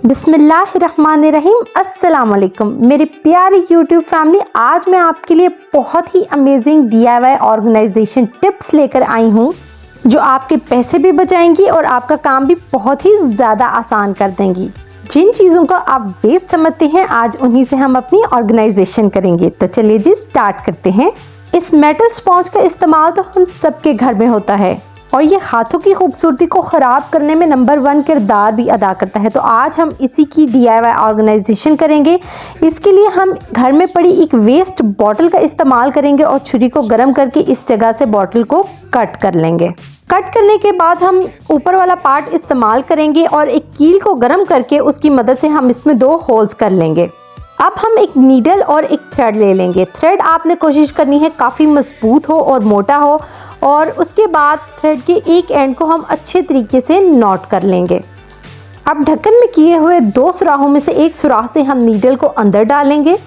बिस्मिल्लाहिर्रहमानिर्रहीम। अस्सलाम वालेकुम मेरी प्यारी यूट्यूब फैमिली। आज मैं आपके लिए बहुत ही अमेजिंग DIY ऑर्गेनाइजेशन टिप्स लेकर आई हूँ जो आपके पैसे भी बचाएंगी और आपका काम भी बहुत ही ज़्यादा आसान कर देंगी। जिन चीज़ों को आप वेस्ट समझते हैं आज उन्हीं से हम अपनी ऑर्गेनाइजेशन करेंगे। तो चलिए जी स्टार्ट करते हैं। इस मेटल स्पॉन्ज का इस्तेमाल तो हम सबके घर में होता है और ये हाथों की खूबसूरती को ख़राब करने में नंबर 1 किरदार भी अदा करता है। तो आज हम इसी की DIY ऑर्गेनाइजेशन करेंगे। इसके लिए हम घर में पड़ी एक वेस्ट बॉटल का इस्तेमाल करेंगे और छुरी को गर्म करके इस जगह से बॉटल को कट कर लेंगे। कट करने के बाद हम ऊपर वाला पार्ट इस्तेमाल करेंगे और एक कील को गर्म करके उसकी मदद से हम इसमें 2 होल्स कर लेंगे। अब हम एक नीडल और एक थ्रेड ले लेंगे। थ्रेड आपने कोशिश करनी है काफ़ी मजबूत हो और मोटा हो और उसके बाद थ्रेड के एक एंड को हम अच्छे तरीके से नॉट कर लेंगे। अब ढक्कन में किए हुए 2 सुराहों में से एक सुराह से हम नीडल को अंदर डालेंगे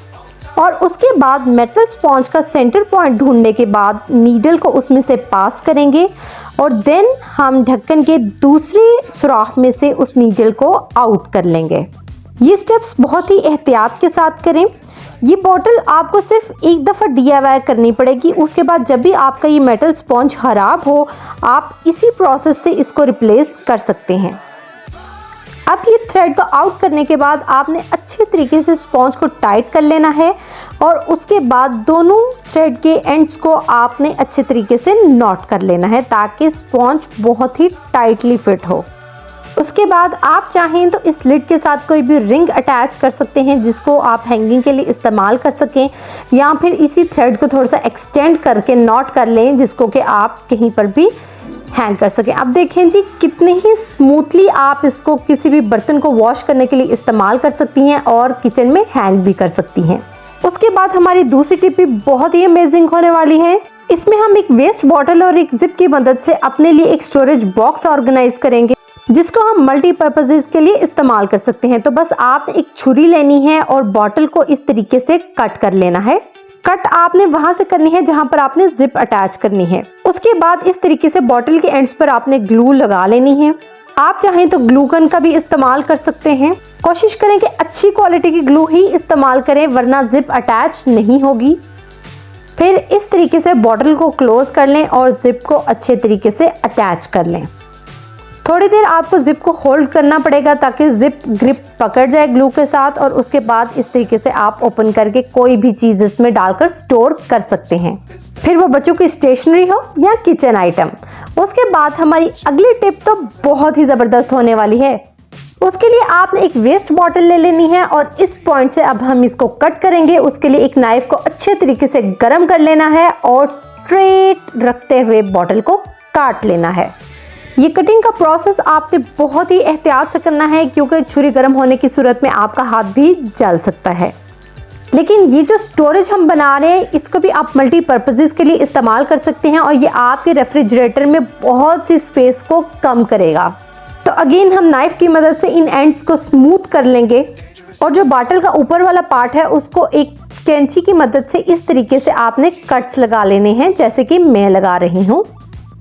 और उसके बाद मेटल स्पॉन्ज का सेंटर पॉइंट ढूंढने के बाद नीडल को उसमें से पास करेंगे और देन हम ढक्कन के दूसरे सुराख में से उस नीडल को आउट कर लेंगे। ये स्टेप्स बहुत ही एहतियात के साथ करें। ये बॉटल आपको सिर्फ एक दफ़ा DIY करनी पड़ेगी। उसके बाद जब भी आपका ये मेटल स्पॉन्ज ख़राब हो आप इसी प्रोसेस से इसको रिप्लेस कर सकते हैं। अब ये थ्रेड को आउट करने के बाद आपने अच्छे तरीके से स्पॉन्ज को टाइट कर लेना है और उसके बाद दोनों थ्रेड के एंड्स को आपने अच्छे तरीके से नॉट कर लेना है ताकि स्पॉन्ज बहुत ही टाइटली फिट हो। उसके बाद आप चाहें तो इस लिड के साथ कोई भी रिंग अटैच कर सकते हैं जिसको आप हैंगिंग के लिए इस्तेमाल कर सकें या फिर इसी थ्रेड को थोड़ा सा एक्सटेंड करके नॉट कर लें जिसको कि आप कहीं पर भी हैंग कर सकें। अब देखें जी कितने ही स्मूथली आप इसको किसी भी बर्तन को वॉश करने के लिए इस्तेमाल कर सकती हैं और किचन में हैंग भी कर सकती हैं। उसके बाद हमारी दूसरी टिप भी बहुत ही अमेजिंग होने वाली है। इसमें हम एक वेस्ट बॉटल और एक जिप की मदद से अपने लिए एक स्टोरेज बॉक्स ऑर्गेनाइज करेंगे जिसको हम मल्टीपर्पजेज के लिए इस्तेमाल कर सकते हैं। तो बस आप एक छुरी लेनी है और बॉटल को इस तरीके से कट कर लेना है। कट आपने वहां से करनी है जहां पर आपने जिप अटैच करनी है। उसके बाद इस तरीके से बॉटल के एंड्स पर आपने ग्लू लगा लेनी है। आप चाहें तो ग्लू गन का भी इस्तेमाल कर सकते हैं। कोशिश करें कि अच्छी क्वालिटी की ग्लू ही इस्तेमाल करें वरना जिप अटैच नहीं होगी। फिर इस तरीके से बॉटल को क्लोज कर लें और जिप को अच्छे तरीके से अटैच कर लें। थोड़ी देर आपको जिप को होल्ड करना पड़ेगा ताकि जिप ग्रिप पकड़ जाए ग्लू के साथ और उसके बाद इस तरीके से आप ओपन करके कोई भी चीज़ इसमें डालकर स्टोर कर सकते हैं, फिर वो बच्चों की स्टेशनरी हो या किचन आइटम। उसके बाद हमारी अगली टिप तो बहुत ही ज़बरदस्त होने वाली है। उसके लिए आपने एक वेस्ट बॉटल ले लेनी है और इस पॉइंट से अब हम इसको कट करेंगे। उसके लिए एक नाइफ को अच्छे तरीके से गर्म कर लेना है और स्ट्रेट रखते हुए बॉटल को काट लेना है। ये कटिंग का प्रोसेस आपने बहुत ही एहतियात से करना है क्योंकि छुरी गर्म होने की सूरत में आपका हाथ भी जल सकता है। लेकिन ये जो स्टोरेज हम बना रहे हैं इसको भी आप मल्टीपर्पजेज के लिए इस्तेमाल कर सकते हैं और ये आपके रेफ्रिजरेटर में बहुत सी स्पेस को कम करेगा। तो अगेन हम नाइफ की मदद से इन एंड्स को स्मूथ कर लेंगे और जो बॉटल का ऊपर वाला पार्ट है उसको एक कैंची की मदद से इस तरीके से आपने कट्स लगा लेने हैं जैसे कि मैं लगा रही हूँ।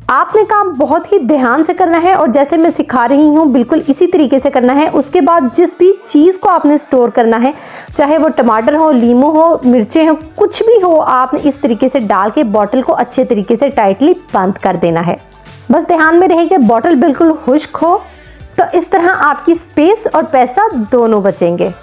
आपने काम बहुत ही ध्यान से करना है और जैसे मैं सिखा रही हूँ बिल्कुल इसी तरीके से करना है। उसके बाद जिस भी चीज़ को आपने स्टोर करना है चाहे वो टमाटर हो, लीमू हो, मिर्चें हो, कुछ भी हो, आपने इस तरीके से डाल के बॉटल को अच्छे तरीके से टाइटली बंद कर देना है। बस ध्यान में रहे कि बॉटल बिल्कुल खुश्क हो। तो इस तरह आपकी स्पेस और पैसा दोनों बचेंगे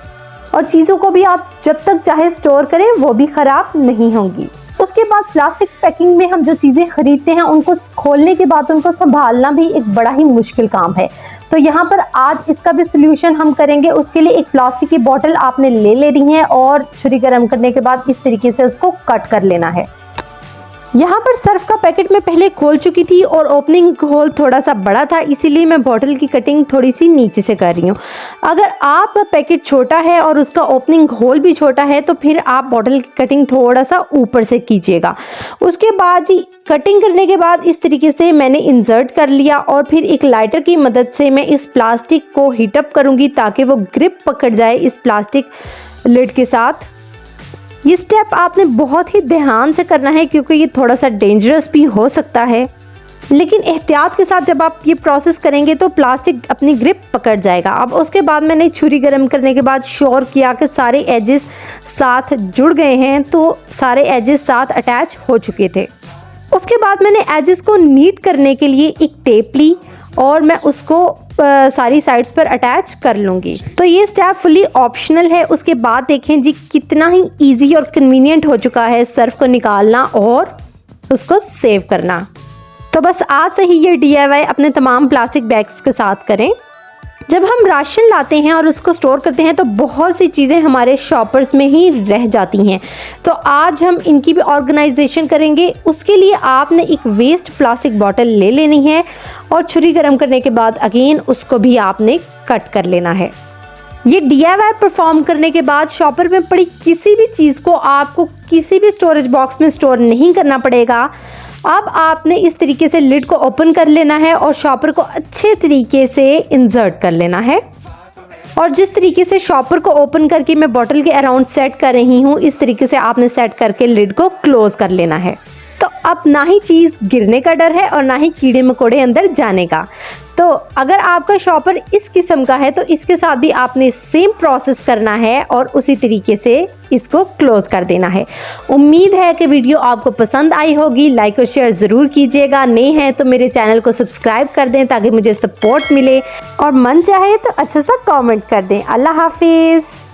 और चीज़ों को भी आप जब तक चाहे स्टोर करें वो भी ख़राब नहीं होंगी। उसके बाद प्लास्टिक पैकिंग में हम जो चीज़ें खरीदते हैं उनको खोलने के बाद उनको संभालना भी एक बड़ा ही मुश्किल काम है। तो यहाँ पर आज इसका भी सोल्यूशन हम करेंगे। उसके लिए एक प्लास्टिक की बोतल आपने ले लेनी है और छुरी गर्म करने के बाद इस तरीके से उसको कट कर लेना है। यहाँ पर सर्फ का पैकेट मैं पहले खोल चुकी थी और ओपनिंग होल थोड़ा सा बड़ा था इसीलिए मैं बॉटल की कटिंग थोड़ी सी नीचे से कर रही हूँ। अगर आपका पैकेट छोटा है और उसका ओपनिंग होल भी छोटा है तो फिर आप बॉटल की कटिंग थोड़ा सा ऊपर से कीजिएगा। उसके बाद जी कटिंग करने के बाद इस तरीके से मैंने इंसर्ट कर लिया और फिर एक लाइटर की मदद से मैं इस प्लास्टिक को हीटअप करूँगी ताकि वो ग्रिप पकड़ जाए इस प्लास्टिक लिड के साथ। ये स्टेप आपने बहुत ही ध्यान से करना है क्योंकि ये थोड़ा सा डेंजरस भी हो सकता है। लेकिन एहतियात के साथ जब आप ये प्रोसेस करेंगे तो प्लास्टिक अपनी ग्रिप पकड़ जाएगा। अब उसके बाद मैंने छुरी गर्म करने के बाद श्योर किया कि सारे एजेस साथ जुड़ गए हैं, तो सारे एजेस साथ अटैच हो चुके थे। उसके बाद मैंने एजेस को नीट करने के लिए एक टेप ली और मैं उसको सारी साइड्स पर अटैच कर लूँगी। तो ये स्टेप फुली ऑप्शनल है। उसके बाद देखें जी कितना ही ईजी और कन्वीनियंट हो चुका है सर्फ को निकालना और उसको सेव करना। तो बस आज से ही ये DIY अपने तमाम प्लास्टिक बैग्स के साथ करें। जब हम राशन लाते हैं और उसको स्टोर करते हैं तो बहुत सी चीज़ें हमारे शॉपर्स में ही रह जाती हैं, तो आज हम इनकी भी ऑर्गेनाइजेशन करेंगे। उसके लिए आपने एक वेस्ट प्लास्टिक बॉटल ले लेनी है और छुरी गर्म करने के बाद अगेन उसको भी आपने कट कर लेना है। ये DIY परफॉर्म करने के बाद शॉपर में पड़ी किसी भी चीज़ को आपको किसी भी स्टोरेज बॉक्स में स्टोर नहीं करना पड़ेगा। अब आपने इस तरीके से लिड को ओपन कर लेना है और शॉपर को अच्छे तरीके से इंसर्ट कर लेना है। और जिस तरीके से शॉपर को ओपन करके मैं बॉटल के अराउंड सेट कर रही हूँ, इस तरीके से आपने सेट करके लिड को क्लोज कर लेना है। तो अब ना ही चीज़ गिरने का डर है और ना ही कीड़े मकोड़े अंदर जाने का। तो अगर आपका शॉपर इस किस्म का है तो इसके साथ भी आपने सेम प्रोसेस करना है और उसी तरीके से इसको क्लोज कर देना है। उम्मीद है कि वीडियो आपको पसंद आई होगी। लाइक और शेयर ज़रूर कीजिएगा। नए हैं तो मेरे चैनल को सब्सक्राइब कर दें ताकि मुझे सपोर्ट मिले और मन चाहे तो अच्छा सा कमेंट कर दें। अल्लाह हाफिज़।